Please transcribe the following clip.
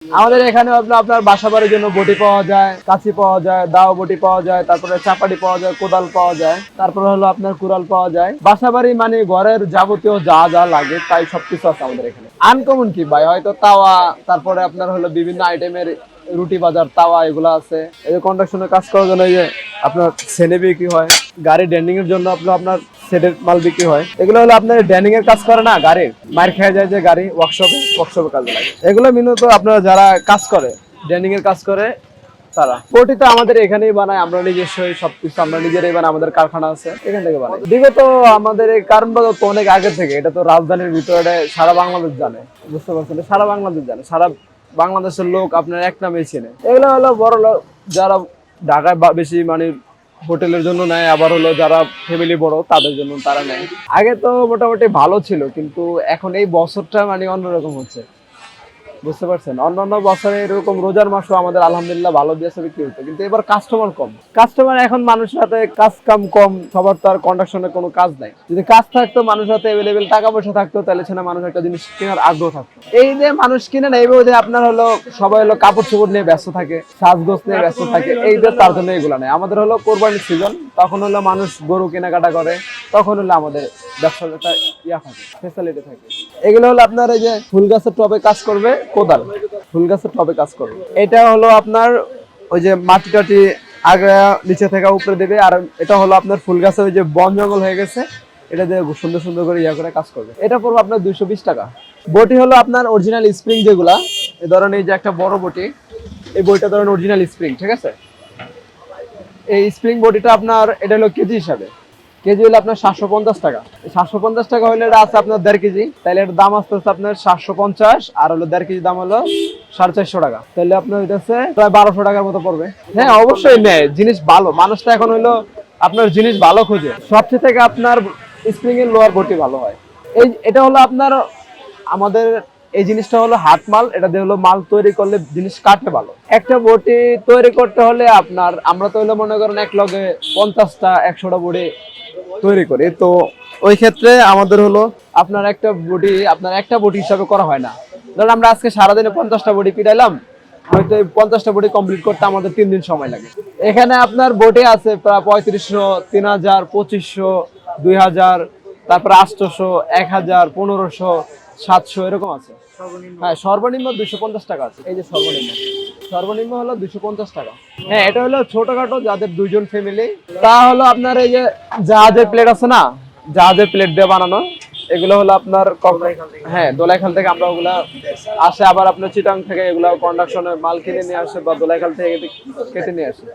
আমাদের এখানে আপনার বাসা বাড়ির জন্য বটি পাওয়া যায়, কাঁচি পাওয়া যায়, দাও বটি পাওয়া যায়, তারপরে চাপাটি পাওয়া যায়, কোদাল পাওয়া যায়, তারপরে হলো আপনার কুড়াল পাওয়া যায়। বাসা বাড়ি মানে ঘরের যাবতীয় যা যা লাগে তাই সবকিছু আছে আমাদের এখানে। আনকমন কি ভাই, হয়তো তাওয়া, তারপরে আপনার হলো বিভিন্ন আইটেমের রুটি বাজার তাওয়া এগুলো আছে। এই যে কন্ডাকশনের কাজ করার জন্য এই যে আপনার ছেলে বিক্রি হয়, গাড়ি ডেন্ডিং এর জন্য আপনার সেটের মাল বিক্রি হয়। এগুলো হলো আপনার ডেন্ডিং এর কাজ করে না, গাড়ির মার খেয়ে যায় যে গাড়ি ওয়ার্কশপে কাজে লাগে। এগুলো মূলত আপনারা যারা কাজ করে, ডেন্ডিং এর কাজ করে তারা। বটি তো আমাদের এখানেই বানায়, আমরা নিজস্বই সবকিছু আমরা নিজেরাই বানাই, আমাদের কারখানা আছে, এখান থেকে বানাই। বিগত আমাদের এই কারণ তো অনেক আগে থেকে, এটা তো রাজধানীর ভিতরে সারা বাংলাদেশ জানে, বুঝতে পারছেন, সারা বাংলাদেশ জানে, সারা বাংলাদেশের লোক আপনার এক নামেই চেনে। এগুলো হলো বড় লোক যারা ঢাকায় বেশি মানে হোটেলের জন্য নেয়, আবার হলো যারা ফ্যামিলি বড় তাদের জন্য তারা নেয়। আগে তো মোটামুটি ভালো ছিল, কিন্তু এখন এই বছরটা মানে অন্যরকম হচ্ছে, বুঝতে পারছেন। অন্যান্য বছরে এরকম রোজার মাসও আমাদের আলহামদুলিল্লাহ ভালো বেচা বিক্রি হতো, কিন্তু এবার কাস্টমার কম। কাস্টমার এখন মানুষের হাতে কাজ কাম কম, সবার তো আর কন্ডাকশনের কোনো কাজ নাই। যদি কাজ থাকতো, মানুষের হাতে অ্যাভেলেবেল টাকা পয়সা থাকতো, তাহলে সেটা মানুষ একটা জিনিস কেনার আগ্রহ থাকতো। এই যে মানুষ কিনে না, এইভাবে যে আপনার হলো সবাই হলো কাপড় চোপড় নিয়ে ব্যস্ত থাকে, সাজগোজ নিয়ে ব্যস্ত থাকে, এই যে তার জন্য এগুলো নেই। আমাদের হলো কোরবানির সিজন, তখন হলো মানুষ গরু কেনাকাটা করে, তখন হলো আমাদের ব্যবসার একটা ইয়া থাকে, ফেসিলিটি থাকে। এগুলো হলো আপনার এই যে ফুল গাছের টবে কাজ করবে কোদাল, ফুল গাছের টবে কাজ করবে। এটা হলো আপনার ওই যে মাটি টাটি আগে নিচে থেকে উপরে দেবে, আর এটা হলো আপনার ফুল গাছে ওই যে বন জঙ্গল হয়ে গেছে, এটা দিয়ে সুন্দর সুন্দর করে ইয়া করে কাজ করবে। এটা পড়বে আপনার 220 টাকা। বটি হলো আপনার অরিজিনাল স্প্রিং, যেগুলা এই ধরেন এই যে একটা বড় বটি, এই বইটা ধরেন অরিজিনাল স্প্রিং, ঠিক আছে। এই স্প্রিং বডিটা আপনার এটা হলো কেজি হিসাবে, কেজি হলো আপনার 750 টাকা। 750 টাকা হলে এটা আছে আপনার 1.5 কেজি, তাহলে এর দাম আসতে হচ্ছে আপনার 750, আর হলো 1.5 কেজি দাম হলো 450 টাকা। তাহলে আপনার এটা প্রায় 1200 টাকার মতো পড়বে। হ্যাঁ অবশ্যই নেয়, জিনিস ভালো, মানুষ তো এখন হলো আপনার জিনিস ভালো খোঁজে। সবচেয়ে থেকে আপনার স্প্রিং এর লোয়ার বটি ভালো হয়। এটা হলো আপনার আমাদের এই জিনিসটা হলো হাত মাল, এটা দিয়ে হলো মাল তৈরি করলে জিনিস কাটে ভালো। একটা বটি তৈরি করতে হলে আপনার, আমরা তো হলো মনে করেন এক লগে 50টা 100টা বটি তৈরি করি, তো ওই ক্ষেত্রে আমাদের হলো আপনার একটা বটি হিসাবে করা হয় না। ধরুন আমরা আজকে সারাদিনে 50টা বটি পিটাইলাম, হয়তো 50টা বটি কমপ্লিট করতে আমাদের 3 দিন সময় লাগে। এখানে আপনার বটি আছে প্রায় 3500, 3000, 2500, 2000, তারপরে 800, 1000, 1500, 700 এরকম আছে। হ্যাঁ সর্বনিম্ন 250 টাকা আছে। এই যে সর্বনিম্ন হলো 250 টাকা। হ্যাঁ এটা হলো ছোটখাটো যাদের 2 জন ফ্যামিলি, তা হলো আপনার এই যে জাহাজের প্লেট আছে না, জাহাজের প্লেট দিয়ে বানানো, এগুলো হলো আপনার হ্যাঁ দোলাইখাল থেকে আমরা ওগুলা আসে, আবার আপনার চিটাং থেকে এগুলা কন্ডাকশনের মাল কিনে নিয়ে আসে, বা দোলাইখাল থেকে কেটে নিয়ে আসে।